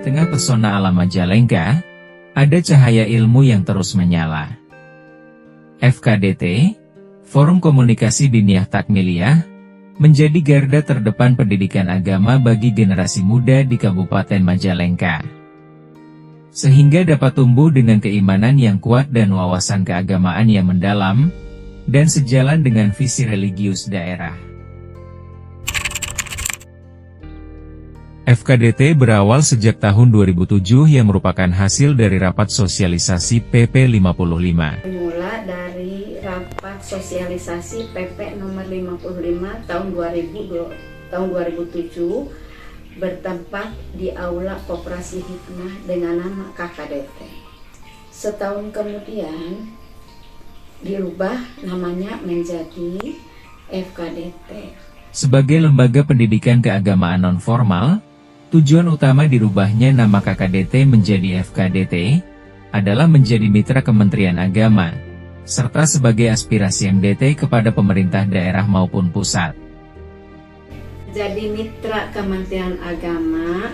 tengah pesona alam Majalengka, ada cahaya ilmu yang terus menyala. FKDT, Forum Komunikasi Diniyah Takmiliyah, menjadi garda terdepan pendidikan agama bagi generasi muda di Kabupaten Majalengka. Sehingga dapat tumbuh dengan keimanan yang kuat dan wawasan keagamaan yang mendalam, dan sejalan dengan visi religius daerah. FKDT berawal sejak tahun 2007 yang merupakan hasil dari rapat sosialisasi PP 55. Bermula dari rapat sosialisasi PP nomor 55 tahun 2007 bertempat di Aula Koperasi Hikmah dengan nama KKDT. Setahun kemudian dirubah namanya menjadi FKDT. Sebagai lembaga pendidikan keagamaan non-formal, tujuan utama dirubahnya nama KKDT menjadi FKDT, adalah menjadi mitra Kementerian Agama, serta sebagai aspirasi MDT kepada pemerintah daerah maupun pusat. Jadi mitra Kementerian Agama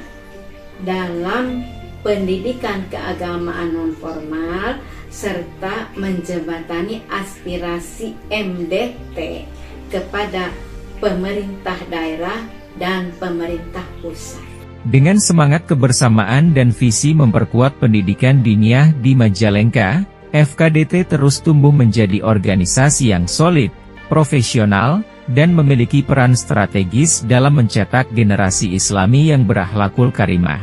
dalam pendidikan keagamaan non-formal, serta menjembatani aspirasi MDT kepada pemerintah daerah dan pemerintah pusat. Dengan semangat kebersamaan dan visi memperkuat pendidikan diniyah di Majalengka, FKDT terus tumbuh menjadi organisasi yang solid, profesional, dan memiliki peran strategis dalam mencetak generasi Islami yang berakhlakul karimah.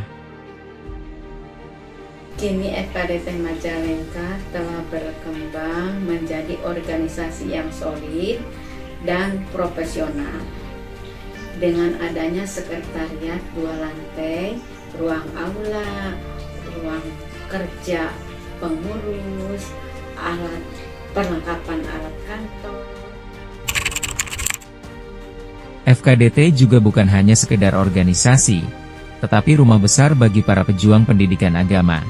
Kini FKDT Majalengka telah berkembang menjadi organisasi yang solid dan profesional. Dengan adanya sekretariat 2 lantai, ruang aula, ruang kerja pengurus, perlengkapan alat kantor. FKDT juga bukan hanya sekedar organisasi, tetapi rumah besar bagi para pejuang pendidikan agama.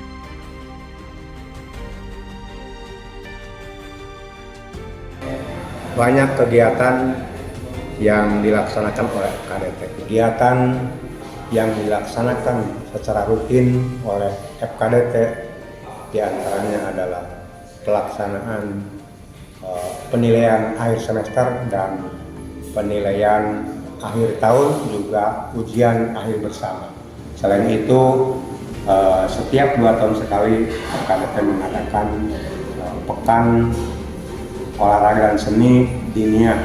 Banyak kegiatan yang dilaksanakan oleh FKDT. Kegiatan yang dilaksanakan secara rutin oleh FKDT diantaranya adalah pelaksanaan penilaian akhir semester dan penilaian akhir tahun, juga ujian akhir bersama. Selain itu, setiap 2 tahun sekali FKDT mengadakan pekan olahraga dan seni diniyah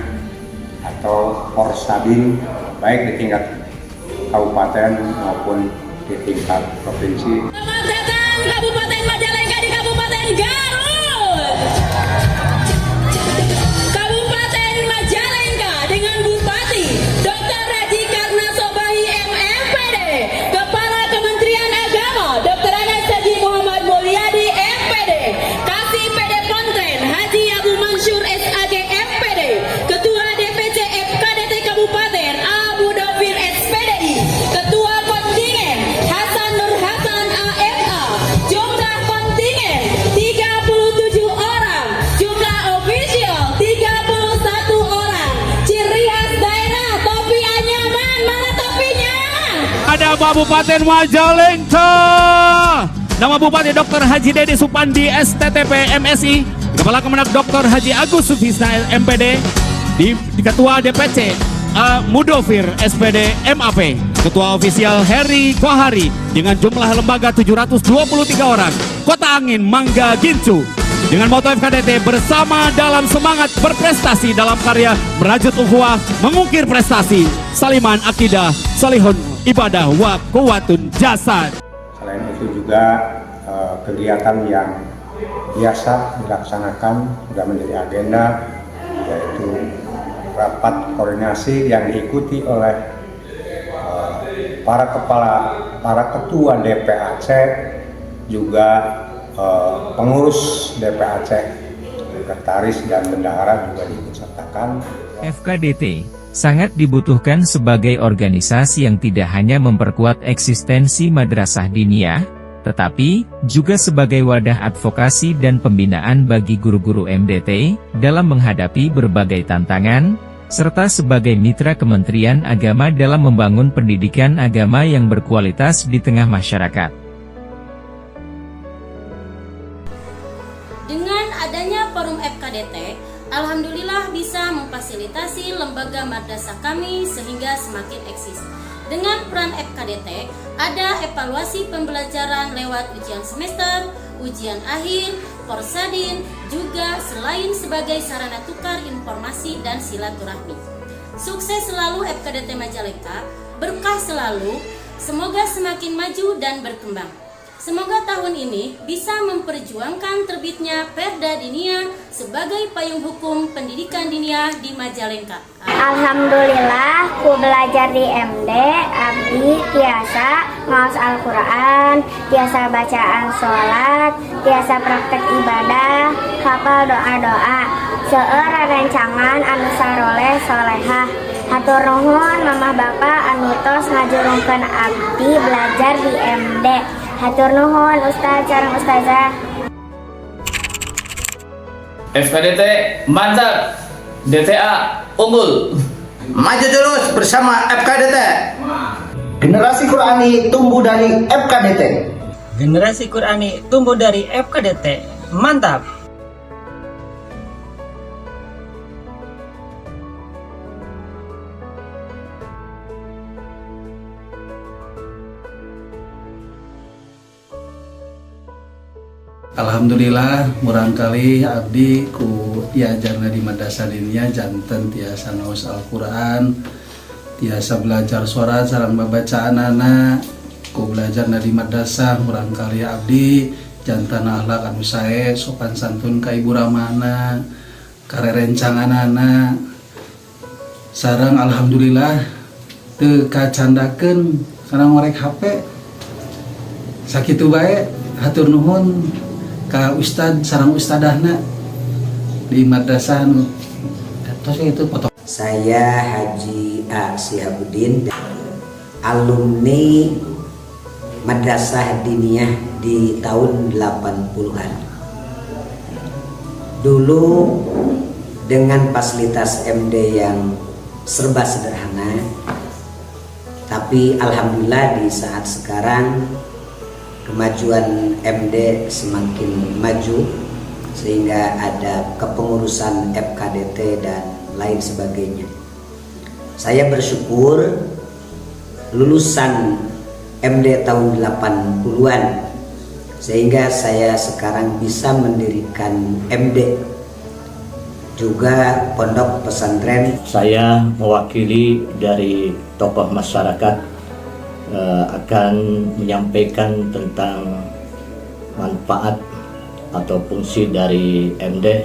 atau Porsabin, baik di tingkat kabupaten maupun di tingkat provinsi. Selamat datang Kabupaten Majalengka di Kabupaten Garut. Kabupaten Majalengka dengan Bupati Dr. Haji Karna Sobahi MMPD, Kepala Kementerian Agama Dr. Anas Haji Muhammad Mulyadi MPD, Kasih PD Pontren Haji Abu Mansur SAG MPD, Ketua DPC FKDT Kabupaten Abu Dovir SPDI, Ketua Kontingen Hasan Nur Hasan AMA, jumlah kontingen 37 orang, jumlah official 31 orang, ciri khas daerah topi anyaman, mana topinya? Ada Kabupaten Majalengka. Nama Bupati Dr. Haji Dedi Supandi STTP MSI, Kepala Kemenak Dr. Haji Agus Sufisna MPD, di Ketua DPC Mudofir SPD MAP, Ketua Ofisial Heri Kohari dengan jumlah lembaga 723 orang, Kota Angin Mangga Gincu. Dengan moto FKDT bersama dalam semangat berprestasi dalam karya merajut ukhuwah, mengukir prestasi, saliman akidah, solihun ibadah wa kuwatun jasad. Selain itu juga kegiatan yang biasa dilaksanakan sudah menjadi agenda, yaitu rapat koordinasi yang diikuti oleh para ketua DPAC, juga pengurus DPAC, sekretaris dan bendahara juga diikutsertakan. FKDT sangat dibutuhkan sebagai organisasi yang tidak hanya memperkuat eksistensi madrasah diniyah, tetapi juga sebagai wadah advokasi dan pembinaan bagi guru-guru MDT dalam menghadapi berbagai tantangan, serta sebagai mitra Kementerian Agama dalam membangun pendidikan agama yang berkualitas di tengah masyarakat. Dengan adanya forum FKDT, alhamdulillah bisa memfasilitasi lembaga madrasah kami sehingga semakin eksis. Dengan peran FKDT, ada evaluasi pembelajaran lewat ujian semester, ujian akhir, porsadin, juga selain sebagai sarana tukar informasi dan silaturahmi. Sukses selalu FKDT Majalengka, berkah selalu, semoga semakin maju dan berkembang. Semoga tahun ini bisa memperjuangkan terbitnya Perda Diniyah sebagai payung hukum pendidikan diniyah di Majalengka. Alhamdulillah, ku belajar di MD, abdi tiasa ngaos Al-Quran, tiasa bacaan sholat, tiasa praktek ibadah, hafal doa-doa, seueur rencangan anu saroleh solehah. Hatur nuhun mamah bapak anu tos ngajurungkeun abdi belajar di MD. Hatur nuhun Ustaz sareng Ustazah. FKDT mantap, DTA unggul. Maju terus bersama FKDT. Generasi Qurani tumbuh dari FKDT. Generasi Qurani tumbuh dari FKDT. Mantap. Alhamdulillah murangkali abdi ku diajarna di madrasah diniyah janten tiasa ngaos Al-Quran, tiasa belajar suara sareng babacaan anak. Ku belajarna di madrasah murangkali abdi janten akhlak anu sae, sopan santun ka ibu ramana, karerencangan anak. Sareng alhamdulillah teu kacandakeun kana ngorek HP. Sakitu bae hatur nuhun ka Ustad sareng Ustadahna di madrasah terus itu foto. Saya Haji A. Sihabuddin, alumni Madrasah Diniyah di tahun 80-an. Dulu dengan fasilitas MD yang serba sederhana, tapi alhamdulillah di saat sekarang kemajuan MD semakin maju sehingga ada kepengurusan FKDT dan lain sebagainya. Saya bersyukur lulusan MD tahun 80-an sehingga saya sekarang bisa mendirikan MD juga pondok pesantren. Saya mewakili dari tokoh masyarakat akan menyampaikan tentang manfaat atau fungsi dari MD.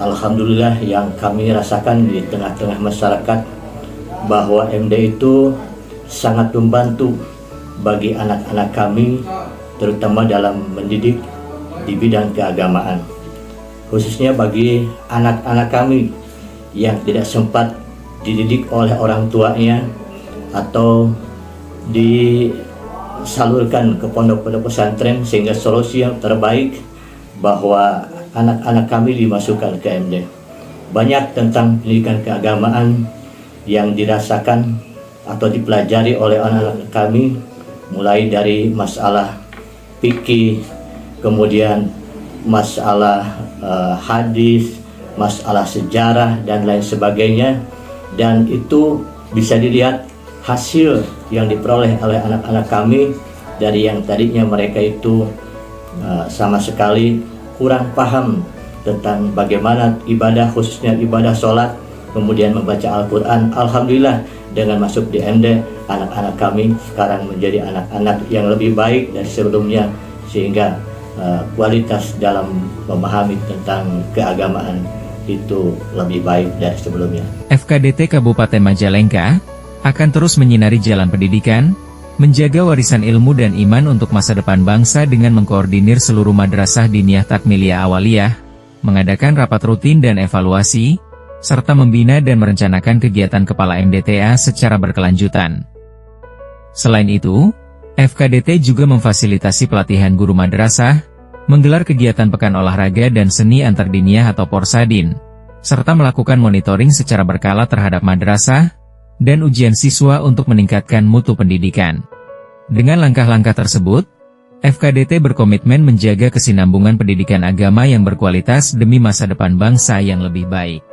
Alhamdulillah yang kami rasakan di tengah-tengah masyarakat bahwa MD itu sangat membantu bagi anak-anak kami, terutama dalam mendidik di bidang keagamaan, khususnya bagi anak-anak kami yang tidak sempat dididik oleh orang tuanya atau disalurkan ke pondok-pondok pesantren, sehingga solusi yang terbaik bahwa anak-anak kami dimasukkan ke MD. Banyak tentang pendidikan keagamaan yang dirasakan atau dipelajari oleh anak-anak kami, mulai dari masalah fikih, kemudian masalah hadis, masalah sejarah dan lain sebagainya, dan itu bisa dilihat hasil yang diperoleh oleh anak-anak kami dari yang tadinya mereka itu sama sekali kurang paham tentang bagaimana ibadah, khususnya ibadah sholat, kemudian membaca Al-Quran. Alhamdulillah dengan masuk di MD, anak-anak kami sekarang menjadi anak-anak yang lebih baik dari sebelumnya, sehingga kualitas dalam memahami tentang keagamaan itu lebih baik dari sebelumnya. FKDT Kabupaten Majalengka akan terus menyinari jalan pendidikan, menjaga warisan ilmu dan iman untuk masa depan bangsa dengan mengkoordinir seluruh madrasah diniyah takmiliyah awaliyah, mengadakan rapat rutin dan evaluasi, serta membina dan merencanakan kegiatan kepala MDTA secara berkelanjutan. Selain itu, FKDT juga memfasilitasi pelatihan guru madrasah, menggelar kegiatan pekan olahraga dan seni antardiniyah atau porsadin, serta melakukan monitoring secara berkala terhadap madrasah, dan ujian siswa untuk meningkatkan mutu pendidikan. Dengan langkah-langkah tersebut, FKDT berkomitmen menjaga kesinambungan pendidikan agama yang berkualitas demi masa depan bangsa yang lebih baik.